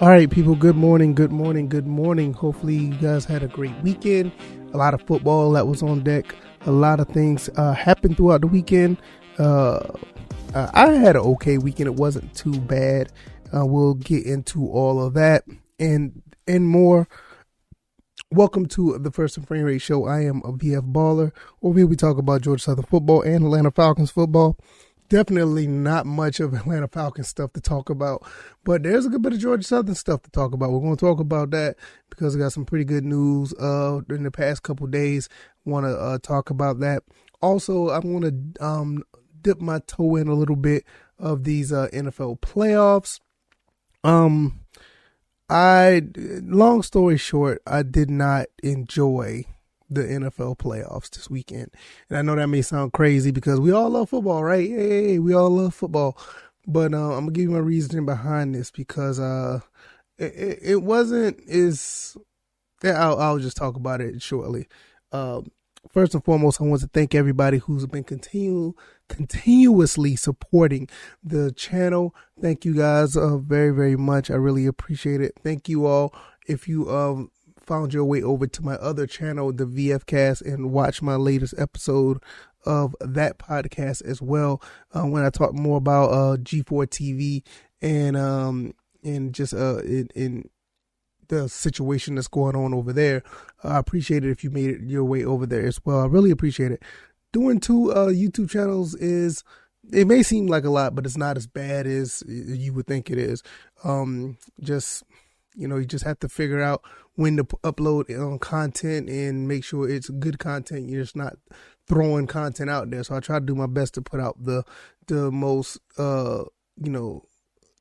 All right, people, good morning, good morning, good morning. Hopefully you guys had a great weekend. A lot of football that was on deck. A lot of things happened throughout the weekend. I had an okay weekend. It wasn't too bad. We'll get into all of that and more. Welcome to the First and Frame Rate Show. I am a VF Baller, where we talk about Georgia Southern football and Atlanta Falcons football. Definitely not much of Atlanta Falcons stuff to talk about, but there's a good bit of Georgia Southern stuff to talk about. We're going to talk about that because we got some pretty good news in the past couple days. Want to talk about that. Also, I want to dip my toe in a little bit of these NFL playoffs. Long story short, I did not enjoy the NFL playoffs this weekend. And I know that may sound crazy because we all love football, right? Hey, we all love football. But I'm going to give you my reasoning behind this because it wasn't as... I'll just talk about it shortly. First and foremost, I want to thank everybody who's been continuously supporting the channel. Thank you guys very, very much. I really appreciate it. Thank you all. If you found your way over to my other channel, the VF Cast, and watch my latest episode of that podcast as well, when I talk more about G4 TV and just in the situation that's going on over there. I appreciate it if you made it your way over there as well. I really appreciate it. Doing two YouTube channels it may seem like a lot, but it's not as bad as you would think it is. You just have to figure out when to upload content and make sure it's good content. You're just not throwing content out there. So I try to do my best to put out the most, the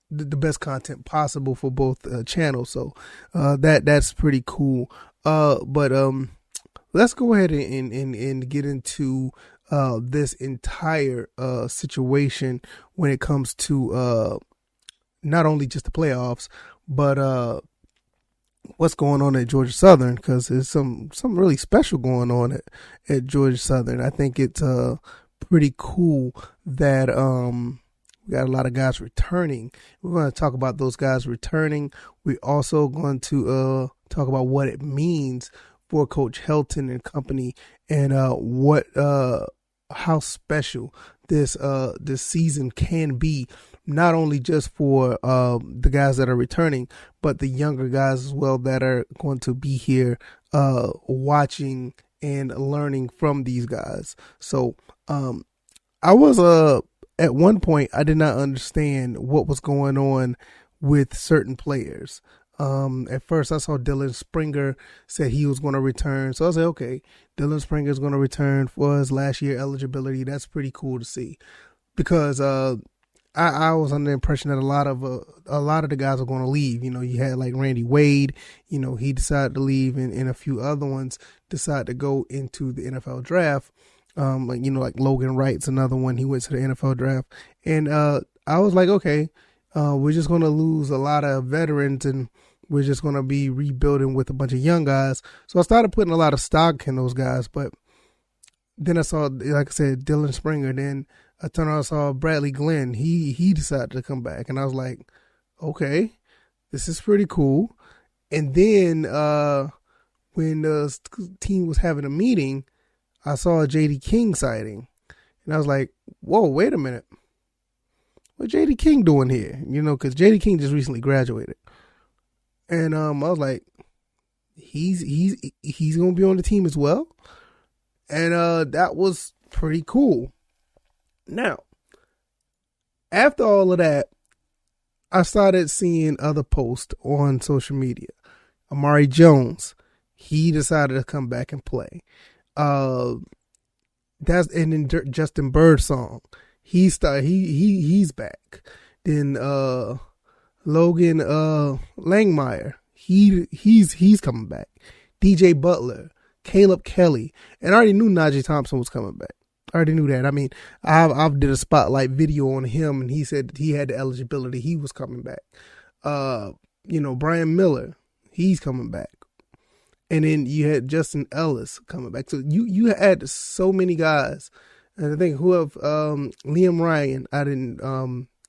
best content possible for both channels. So that's pretty cool. But let's go ahead and get into this entire situation when it comes to not only just the playoffs, but what's going on at Georgia Southern, because there's some really special going on at Georgia Southern. I think it's pretty cool that we got a lot of guys returning. We're going to talk about those guys returning. We're also going to talk about what it means for Coach Helton and company, and how special this season can be, not only just for the guys that are returning, but the younger guys as well that are going to be here watching and learning from these guys. So I was at one point, I did not understand what was going on with certain players. At first I saw Dylan Springer said he was going to return. So I was like, okay, Dylan Springer is going to return for his last year eligibility. That's pretty cool to see, because I was under the impression that a lot of the guys are going to leave. You had like Randy Wade, he decided to leave, and a few other ones decided to go into the NFL draft. Like Logan Wright's another one. He went to the NFL draft, and I was like, okay, we're just going to lose a lot of veterans, and we're just going to be rebuilding with a bunch of young guys. So I started putting a lot of stock in those guys, but then I saw, like I said, Dylan Springer. Then I turned around and saw Bradley Glenn. He decided to come back, and I was like, okay, this is pretty cool. And then when the team was having a meeting, I saw a J.D. King sighting, and I was like, whoa, wait a minute. What J.D. King doing here? Because J.D. King just recently graduated. And I was like, he's going to be on the team as well? And that was pretty cool. Now, after all of that, I started seeing other posts on social media. Amari Jones, he decided to come back and play. That's in Justin Birdsong. He's back. Then Logan Langmeyer, he's coming back. DJ Butler, Caleb Kelly, and I already knew Najee Thompson was coming back. I already knew that. I mean, I've did a spotlight video on him, and he said he had the eligibility. He was coming back. Brian Miller, he's coming back. And then you had Justin Ellis coming back. So you had so many guys. And I think Liam Ryan, I didn't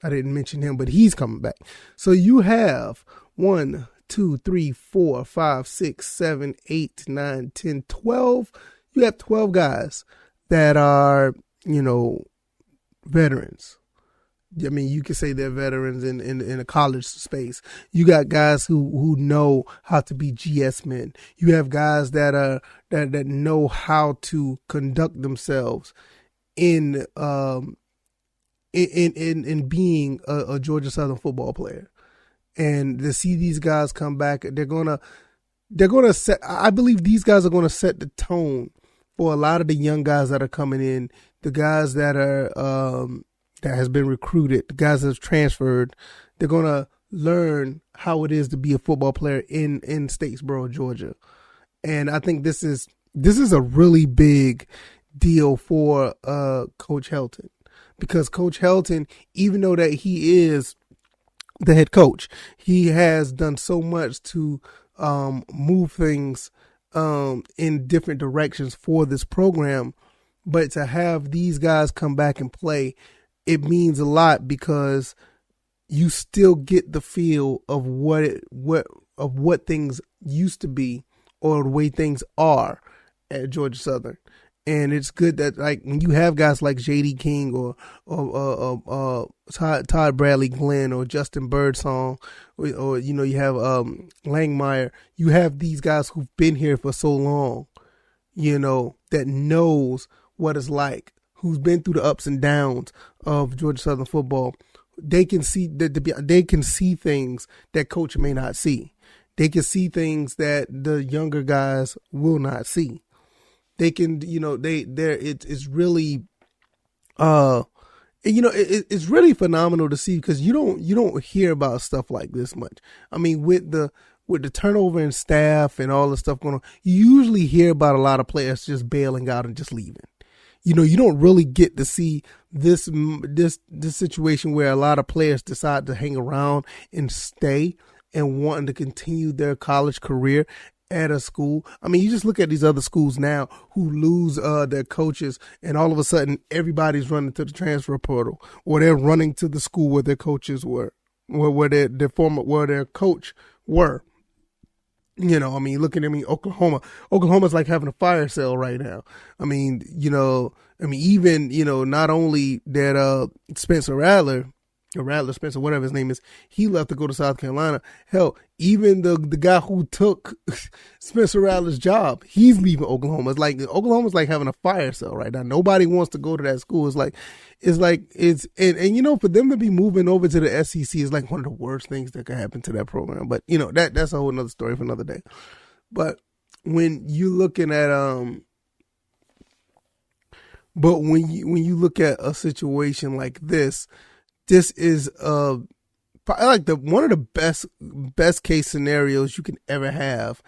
I didn't mention him, but he's coming back. So you have 1, 2, 3, 4, 5, 6, 7, 8, 9, 10, 12. You have 12 guys that are, veterans. I mean, you could say they're veterans in a college space. You got guys who know how to be GSmen. You have guys that know how to conduct themselves in being a Georgia Southern football player. And to see these guys come back, they're gonna set. I believe these guys are gonna set the tone for a lot of the young guys that are coming in, the guys that are that has been recruited, the guys that have transferred. They're gonna learn how it is to be a football player in Statesboro, Georgia. And I think this is a really big deal for Coach Helton, because Coach Helton, even though that he is the head coach, he has done so much to move things in different directions for this program. But to have these guys come back and play, it means a lot, because you still get the feel of what things used to be, or the way things are at Georgia Southern. And it's good that, like, when you have guys like J.D. King or Todd Bradley Glenn or Justin Birdsong, or you have Langmeyer, you have these guys who've been here for so long, that knows what it's like, who's been through the ups and downs of Georgia Southern football. They can see things that Coach may not see. They can see things that the younger guys will not see. They can, it's really, it's really phenomenal to see, because you don't hear about stuff like this much. I mean, with the turnover in staff and all the stuff going on, you usually hear about a lot of players just bailing out and just leaving. You don't really get to see this situation where a lot of players decide to hang around and stay and wanting to continue their college career at a school. I mean, you just look at these other schools now who lose their coaches, and all of a sudden everybody's running to the transfer portal, or they're running to the school where their coaches were, where their coach were. I mean, look at Oklahoma. Oklahoma's like having a fire sale right now. I mean, even, not only that Spencer Rattler, whatever his name is, he left to go to South Carolina. Hell, even the guy who took Spencer Rattler's job, he's leaving Oklahoma. It's like Oklahoma's like having a fire sale right now. Nobody wants to go to that school. For them to be moving over to the SEC is like one of the worst things that could happen to that program. But that's a whole nother story for another day. But when you looking at when you look at a situation like this is like one of the best case scenarios you can ever have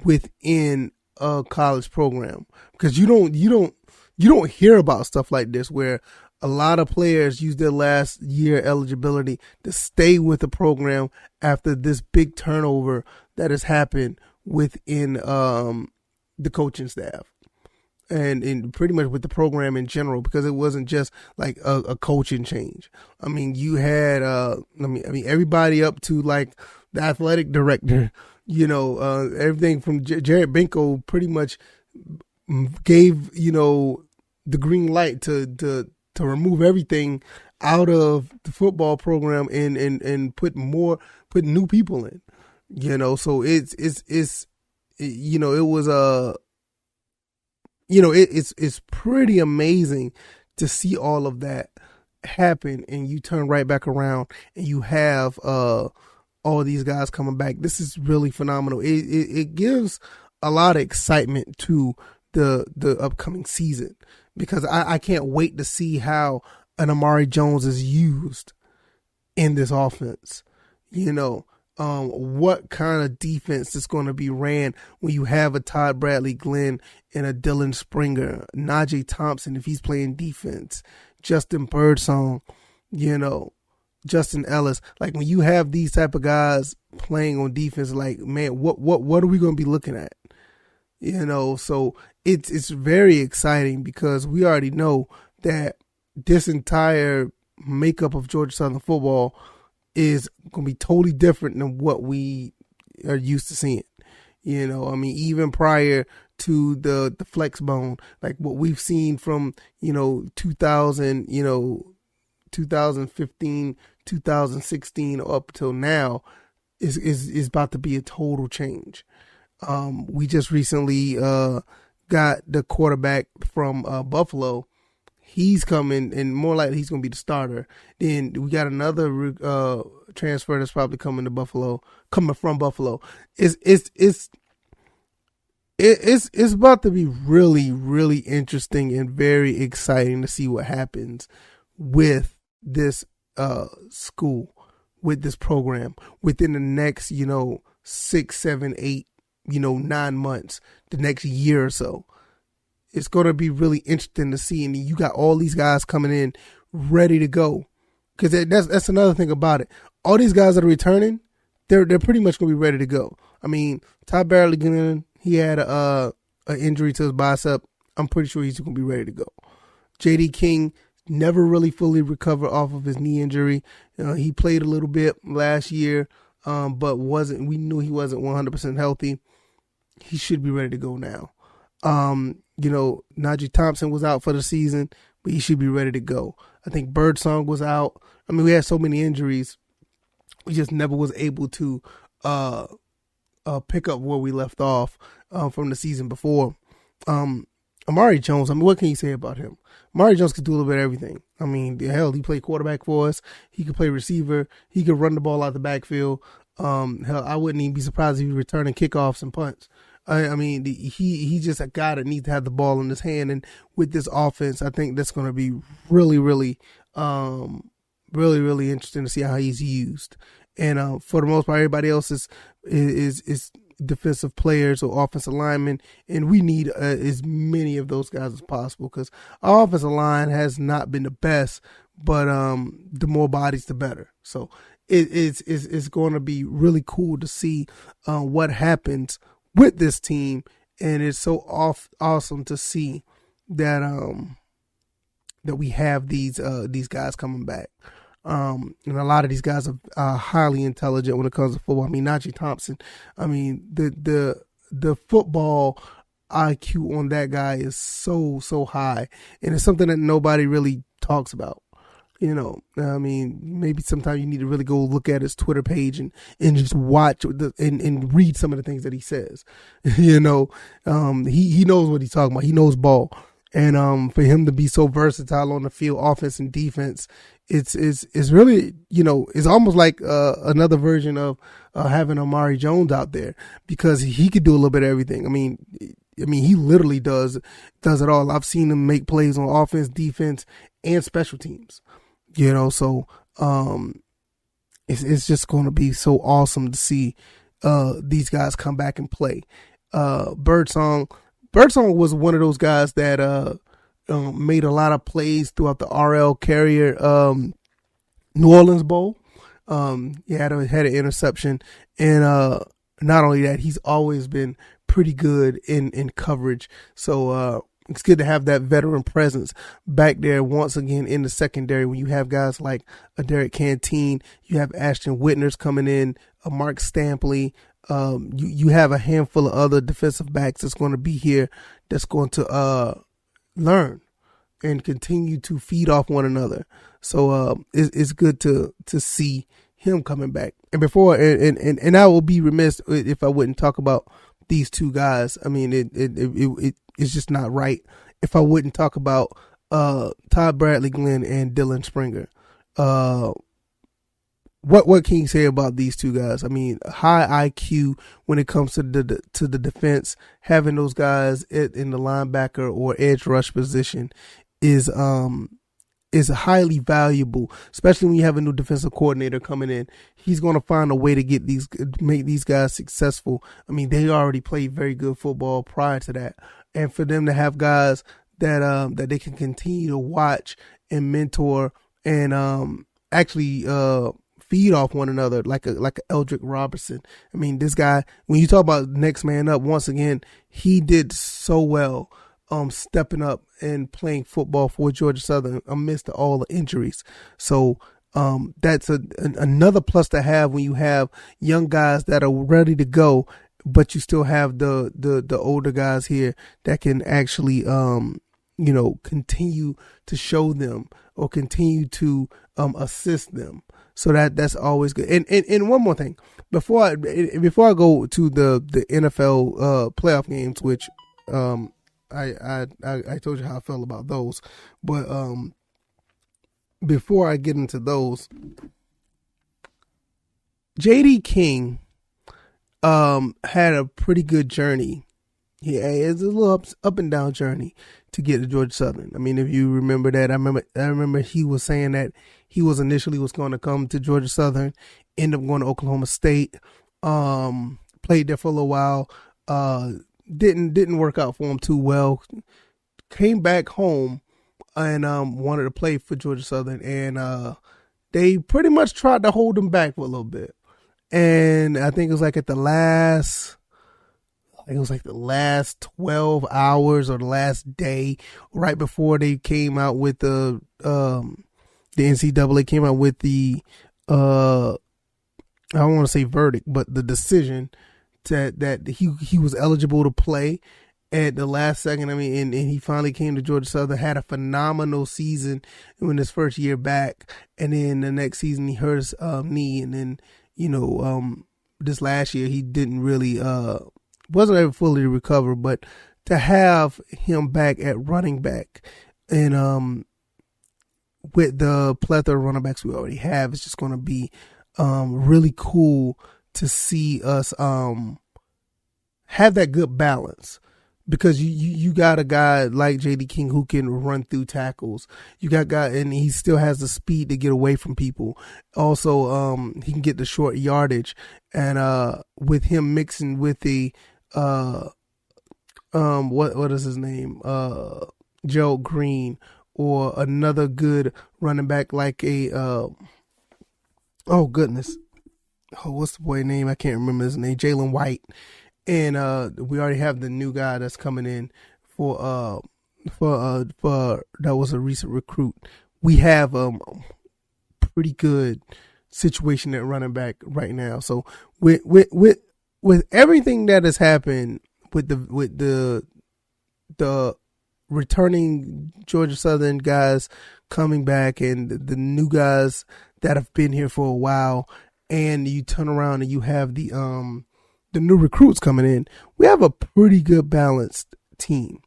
within a college program, because you don't hear about stuff like this, where a lot of players use their last year eligibility to stay with the program after this big turnover that has happened within the coaching staff. And pretty much with the program in general, because it wasn't just like a coaching change. I mean, you had everybody up to like the athletic director, everything from Jared Benko pretty much gave the green light to remove everything out of the football program and put new people in. So it was it's pretty amazing to see all of that happen, and you turn right back around and you have all these guys coming back. This is really phenomenal. It gives a lot of excitement to the upcoming season, because I can't wait to see how an Amari Jones is used in this offense. What kind of defense is going to be ran when you have a Todd Bradley Glenn and a Dylan Springer, Najee Thompson if he's playing defense, Justin Birdsong, Justin Ellis. Like, when you have these type of guys playing on defense, like, man, what are we going to be looking at? So it's very exciting, because we already know that this entire makeup of Georgia Southern football is going to be totally different than what we are used to seeing. Even prior to the flex bone, like what we've seen from 2015, 2016 up till now is about to be a total change. We just recently got the quarterback from Buffalo. He's coming, and more likely he's going to be the starter. Then we got another transfer that's probably coming from Buffalo. It's about to be really, really interesting and very exciting to see what happens with this school, with this program within the next 6, 7, 8, 9 months, the next year or so. It's going to be really interesting to see. And you got all these guys coming in ready to go. Because that's another thing about it. All these guys that are returning, they're pretty much going to be ready to go. I mean, Todd Barrett, he had an injury to his bicep. I'm pretty sure he's going to be ready to go. J.D. King never really fully recovered off of his knee injury. He played a little bit last year, but we knew he wasn't 100% healthy. He should be ready to go now. Najee Thompson was out for the season, but he should be ready to go. I think Birdsong was out. I mean, we had so many injuries. We just never was able to pick up where we left off from the season before. Amari Jones, what can you say about him? Amari Jones could do a little bit of everything. I mean, hell, he played quarterback for us. He could play receiver. He could run the ball out the backfield. Hell, I wouldn't even be surprised if he was returning kickoffs and punts. I mean, he's just a guy that needs to have the ball in his hand. And with this offense, I think that's going to be really, really, really, really interesting to see how he's used. And for the most part, everybody else is defensive players or offensive linemen, and we need as many of those guys as possible because our offensive line has not been the best, but the more bodies, the better. So it's going to be really cool to see what happens with this team, and it's so awesome to see that that we have these guys coming back. And a lot of these guys are highly intelligent when it comes to football. I mean, Najee Thompson. I mean, the football IQ on that guy is so high, and it's something that nobody really talks about. I mean, maybe sometimes you need to really go look at his Twitter page and just watch and read some of the things that he says. He knows what he's talking about. He knows ball. And for him to be so versatile on the field, offense and defense, it's really, it's almost like another version of having Amari Jones out there because he could do a little bit of everything. I mean, he literally does it all. I've seen him make plays on offense, defense, and special teams. So it's just going to be so awesome to see these guys come back and play. Birdsong was one of those guys that made a lot of plays throughout the RL Carrier New Orleans Bowl. He had an interception, and not only that, he's always been pretty good in coverage. So it's good to have that veteran presence back there once again in the secondary when you have guys like a Derek Canteen, you have Ashton Whitners coming in, a Mark Stampley. You have a handful of other defensive backs that's going to be here that's going to learn and continue to feed off one another. So it's good to see him coming back. And before and I will be remiss if I wouldn't talk about these two guys. I mean, it's just not right if I wouldn't talk about Todd Bradley Glenn and Dylan Springer. What can you say about these two guys? I mean, high IQ when it comes to the defense. Having those guys in the linebacker or edge rush position is highly valuable, especially when you have a new defensive coordinator coming in. He's going to find a way to make these guys successful. I mean, they already played very good football prior to that, and for them to have guys that they can continue to watch and mentor and actually feed off one another like a Eldrick Robertson. I mean, this guy, when you talk about next man up, once again, he did so well stepping up and playing football for Georgia Southern amidst all the injuries. So that's another plus to have when you have young guys that are ready to go, but you still have the older guys here that can actually continue to show them or continue to assist them. So that's always good. And one more thing before I go to the NFL playoff games, which I told you how I felt about those, but before I get into those, J.D. King had a pretty good journey. Yeah, it's a little up and down journey to get to Georgia Southern. I mean, if you remember that, I remember he was saying that he was initially going to come to Georgia Southern, end up going to Oklahoma State, played there for a little while, didn't work out for him too well, came back home and wanted to play for Georgia Southern, and they pretty much tried to hold him back for a little bit. And I think it was like the last 12 hours or the last day, right before they came out with the NCAA came out with the I don't want to say verdict, but the decision that he was eligible to play at the last second. I mean, and he finally came to Georgia Southern, had a phenomenal season in his first year back, and then the next season he hurt his knee, and then this last year he didn't really wasn't able fully to recover. But to have him back at running back and with the plethora of running backs we already have, it's just going to be really cool to see us have that good balance, because you got a guy like J.D. King who can run through tackles. You got guy, and he still has the speed to get away from people. Also, he can get the short yardage, and with him mixing with the what is his name, Gerald Green, or another good running back like a what's the boy name? I can't remember his name. Jalen White. And we already have the new guy that's coming in for that was a recent recruit. We have pretty good situation at running back right now. So with everything that has happened with the returning Georgia Southern guys coming back and the new guys that have been here for a while, and you turn around and you have the new recruits coming in, we have a pretty good balanced team.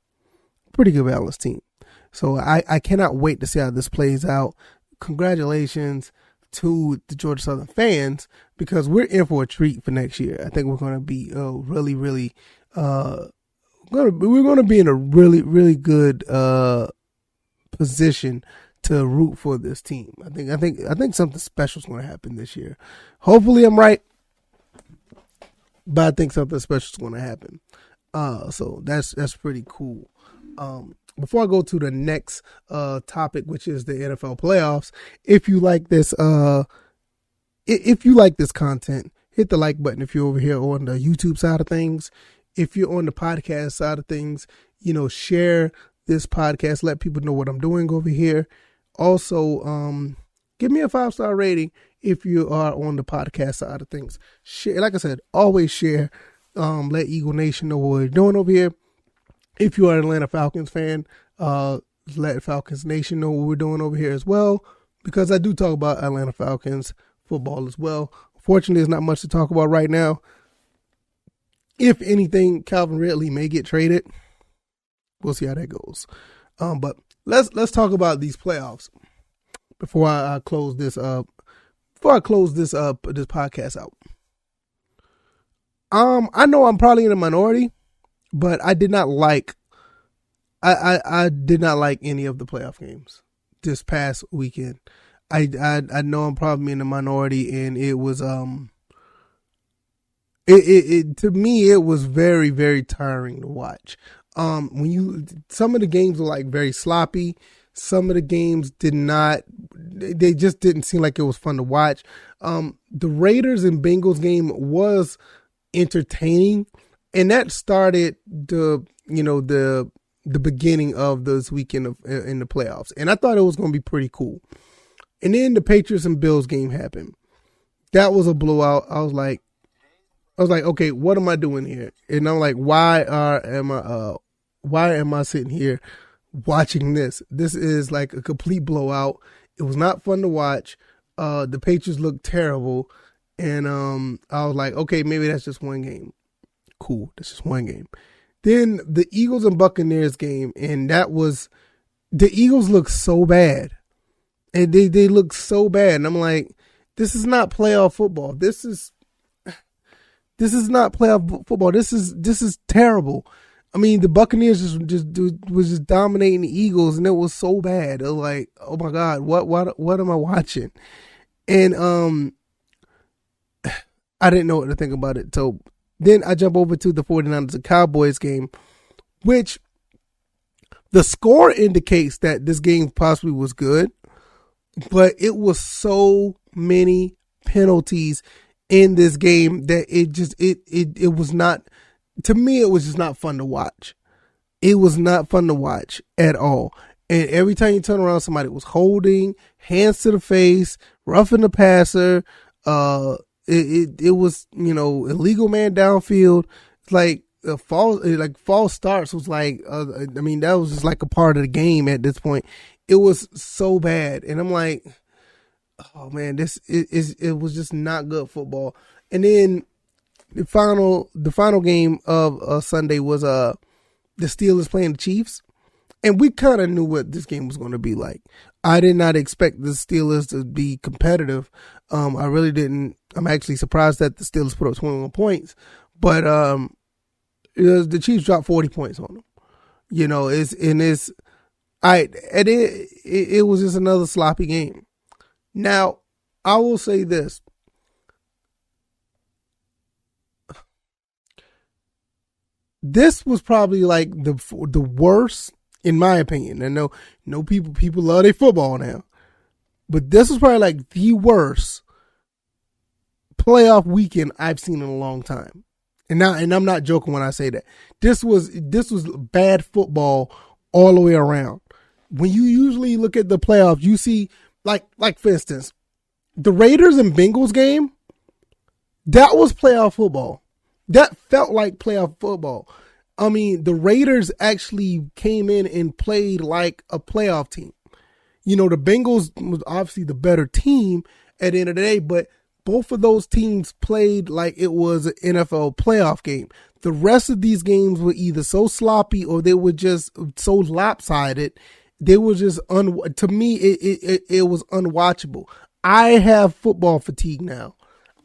So I cannot wait to see how this plays out. Congratulations to the Georgia Southern fans, because we're in for a treat for next year. I think we're going to be really we're going to be in a really good position to root for this team. I think something special is going to happen this year. Hopefully I'm right, but I think something special is going to happen. So that's pretty cool. Before I go to the next topic, which is the NFL playoffs, if you like this content, hit the like button. If you're over here on the YouTube side of things, if you're on the podcast side of things, share this podcast. Let people know what I'm doing over here. Also, give me a 5-star rating if you are on the podcast side of things. Share, like I said, always share. Let Eagle Nation know what we're doing over here. If you are an Atlanta Falcons fan, let Falcons Nation know what we're doing over here as well, because I do talk about Atlanta Falcons football as well. Fortunately, there's not much to talk about right now. If anything, Calvin Ridley may get traded. We'll see how that goes. But let's talk about these playoffs before I close this up. Before I close this podcast out. I know I'm probably in a minority, but I did not like I did not like any of the playoff games this past weekend. I know I'm probably in a minority, and it was it to me it was very, very tiring to watch. Some of the games were like very sloppy. Some of the games they just didn't seem like it was fun to watch. The Raiders and Bengals game was entertaining, and that started the the beginning of this weekend in the playoffs, and I thought it was going to be pretty cool. And then the Patriots and Bills game happened. That was a blowout. I was like, okay, what am I doing here? And I'm like, why am I sitting here watching this? This is like a complete blowout. It was not fun to watch. The Patriots looked terrible, and I was like, okay, maybe that's just one game. Cool, that's just one game. Then the Eagles and Buccaneers game, and the Eagles look so bad. And they look so bad. And I'm like, this is not playoff football. This is not playoff football. This is terrible. I mean, the Buccaneers was just dominating the Eagles, and it was so bad. It was like, oh my God, what am I watching? And I didn't know what to think about it. So then I jump over to the 49ers and Cowboys game, which the score indicates that this game possibly was good, but it was so many penalties in this game that it was not, to me, it was just not fun to watch. It was not fun to watch at all. And every time you turn around, somebody was holding, hands to the face, roughing the passer. It was, illegal man downfield. It's like false starts was like, that was just like a part of the game at this point. It was so bad. And I'm like, oh man, it was just not good football. And then the final game of Sunday was the Steelers playing the Chiefs. And we kind of knew what this game was going to be like. I did not expect the Steelers to be competitive. I really didn't. I'm actually surprised that the Steelers put up 21 points. But the Chiefs dropped 40 points on them. It was just another sloppy game. Now, I will say this. This was probably like the worst, in my opinion. I know people love their football now, but this was probably like the worst playoff weekend I've seen in a long time. And I'm not joking when I say that. This was bad football all the way around. When you usually look at the playoffs, you see like for instance, the Raiders and Bengals game, that was playoff football. That felt like playoff football. I mean, the Raiders actually came in and played like a playoff team. The Bengals was obviously the better team at the end of the day, but both of those teams played like it was an NFL playoff game. The rest of these games were either so sloppy or they were just so lopsided. They were just, to me, it was unwatchable. I have football fatigue now.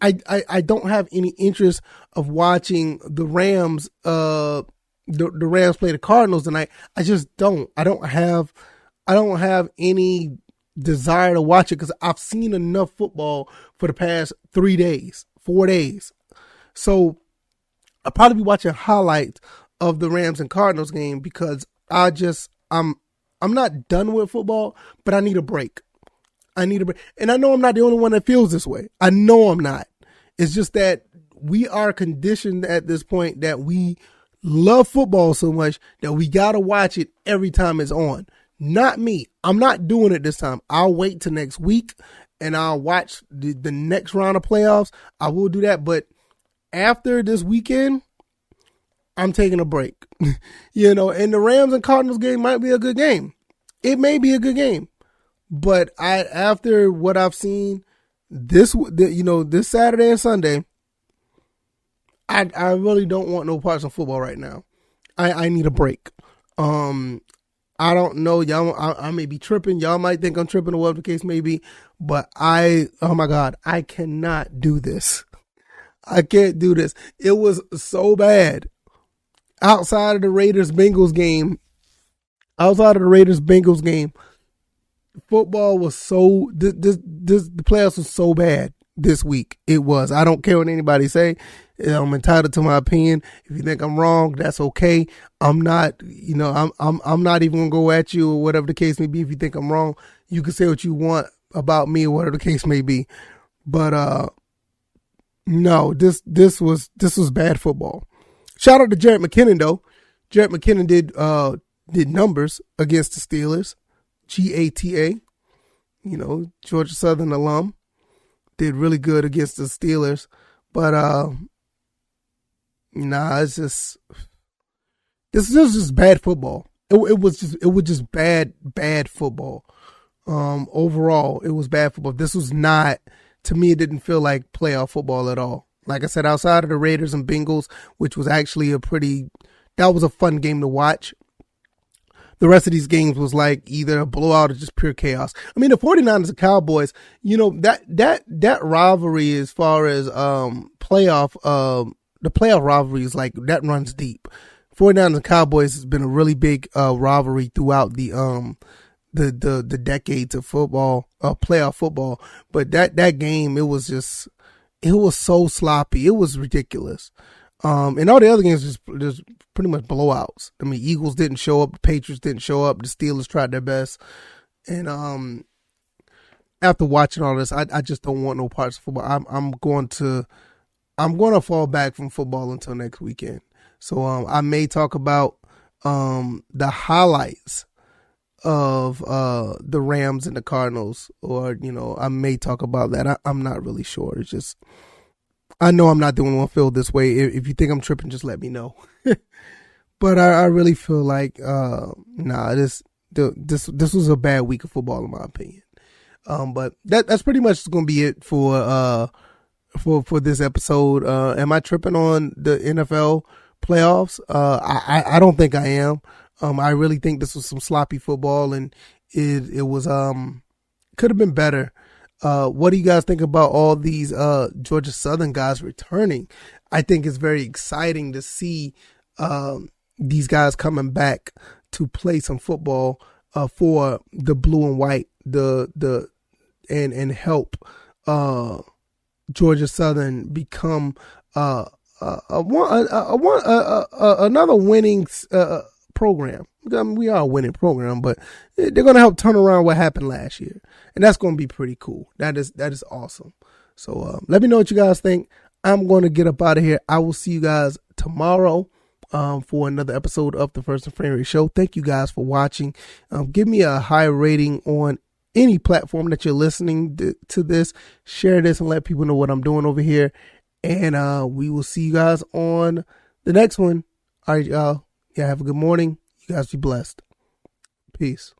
I don't have any interest of watching the Rams, the Rams play the Cardinals tonight. I just don't. I don't have any desire to watch it because I've seen enough football for the past 3 days, 4 days. So I'll probably be watching highlights of the Rams and Cardinals game because I'm not done with football, but I need a break. And I know I'm not the only one that feels this way. I know I'm not. It's just that we are conditioned at this point that we love football so much that we got to watch it every time it's on. Not me. I'm not doing it this time. I'll wait till next week and I'll watch the next round of playoffs. I will do that. But after this weekend, I'm taking a break. And the Rams and Cardinals game might be a good game. It may be a good game. But after what I've seen this Saturday and Sunday, I really don't want no parts of football right now. I need a break. I don't know, y'all. I may be tripping. Y'all might think I'm tripping or whatever the case may be. But oh my God, I cannot do this. I can't do this. It was so bad. Outside of the Raiders-Bengals game, football was so, the playoffs was so bad this week. It was. I don't care what anybody say. I'm entitled to my opinion. If you think I'm wrong, that's okay. I'm not, I'm not even gonna go at you or whatever the case may be. If you think I'm wrong, you can say what you want about me or whatever the case may be. But no, this was bad football. Shout out to Jared McKinnon though. Jared McKinnon did did numbers against the Steelers. GATA, Georgia Southern alum, did really good against the Steelers. But it's just this was just bad football. It was just bad football. Overall, it was bad football. This was not, to me, it didn't feel like playoff football at all. Like I said, outside of the Raiders and Bengals, which was actually that was a fun game to watch. The rest of these games was like either a blowout or just pure chaos. I mean, the 49ers and Cowboys, that rivalry as far as the playoff rivalry is like, that runs deep. 49ers and Cowboys has been a really big rivalry throughout the decades of football, playoff football. But that game, it was so sloppy. It was ridiculous. And all the other games just pretty much blowouts. I mean, Eagles didn't show up, the Patriots didn't show up, the Steelers tried their best. And after watching all this, I just don't want no parts of football. I'm going to fall back from football until next weekend. So I may talk about the highlights of the Rams and the Cardinals, or I may talk about that. I'm not really sure. It's just, I know I'm not the only one feel this way. If you think I'm tripping, just let me know. But I really feel like this was a bad week of football in my opinion. But that's pretty much going to be it for this episode. Am I tripping on the NFL playoffs? I don't think I am. I really think this was some sloppy football, and it was could have been better. What do you guys think about all these Georgia Southern guys returning? I think it's very exciting to see these guys coming back to play some football for the blue and white, and help Georgia Southern become another winning program. I mean, we are a winning program, but they're going to help turn around what happened last year. And that's going to be pretty cool. That is awesome. So let me know what you guys think. I'm going to get up out of here. I will see you guys tomorrow for another episode of the First and Frame Rate Show. Thank you guys for watching. Give me a high rating on any platform that you're listening to this. Share this and let people know what I'm doing over here. And we will see you guys on the next one. All right, y'all. Yeah, have a good morning. You guys be blessed. Peace.